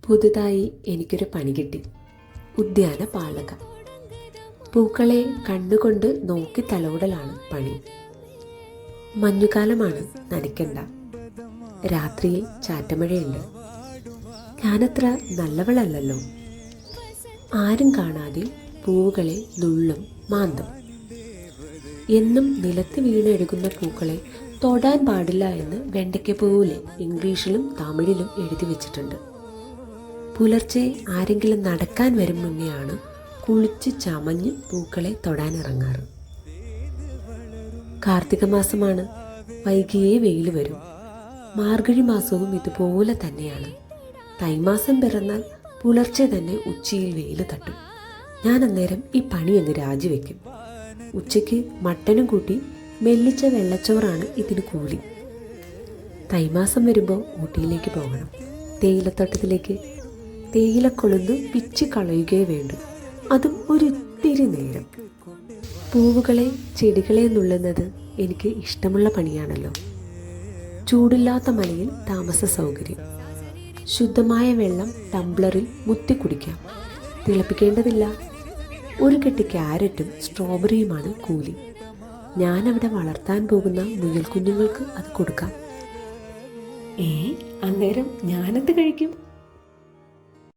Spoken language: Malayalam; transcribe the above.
പുതുതായി എനിക്കൊരു പണി കിട്ടി. ഉദ്യാന പാലക. പൂക്കളെ കണ്ണുകൊണ്ട് നോക്കി തലോടലാണ് പണി. മഞ്ഞുകാലമാണ്, നനയ്ക്കണ്ട. രാത്രിയിൽ ചാറ്റമഴയുണ്ട്. ഞാനത്ര നല്ലവളല്ലല്ലോ. ആരും കാണാതെ പൂവുകളെ നുള്ളും മാന്തും. എന്നും നിലത്ത് വീണെടുക്കുന്ന പൂക്കളെ തൊടാൻ പാടില്ല എന്ന് വെണ്ടയ്ക്കപ്പൂവിലെ ഇംഗ്ലീഷിലും തമിഴിലും എഴുതി വെച്ചിട്ടുണ്ട്. പുലർച്ചെ ആരെങ്കിലും നടക്കാൻ വരും മുന്നെയാണ് കുളിച്ച് ചമഞ്ഞ് പൂക്കളെ തൊടാനിറങ്ങാറ്. കാർത്തിക മാസമാണ്, വൈകിയേ വെയിൽ വരും. മാർഗഴി മാസവും ഇതുപോലെ തന്നെയാണ്. തൈമാസം പിറന്നാൽ പുലർച്ചെ തന്നെ ഉച്ചയിൽ വെയിൽ തട്ടും. ഞാൻ അന്നേരം ഈ പണി അങ്ങ് രാജിവെക്കും. ഉച്ചയ്ക്ക് മട്ടനും കൂട്ടി മെല്ലിച്ച വെള്ളച്ചോറാണ് ഇതിന് കൂലി. തൈമാസം വരുമ്പോൾ ഊട്ടിയിലേക്ക് പോകണം, തേയിലത്തോട്ടത്തിലേക്ക്. തേയില കൊളുന്ന് പിച്ച് കളയുകയേ വേണ്ടു, അതും ഒരിത്തിരി നേരം. പൂവുകളെ ചെടികളെ നുള്ളുന്നത് എനിക്ക് ഇഷ്ടമുള്ള പണിയാണല്ലോ. ചൂടില്ലാത്ത മലയിൽ താമസ സൗകര്യം. ശുദ്ധമായ വെള്ളം ടംബ്ലറിൽ മുത്തി കുടിക്കാം. തിളപ്പിക്കേണ്ടതില്ല. ഒരു കെട്ട് ക്യാരറ്റും സ്ട്രോബെറിയുമാണ് കൂലി. ഞാനവിടെ വളർത്താൻ പോകുന്ന മുയൽ കുഞ്ഞുങ്ങൾക്ക് അത് കൊടുക്കാം. അന്നേരം ഞാനത് കഴിക്കും.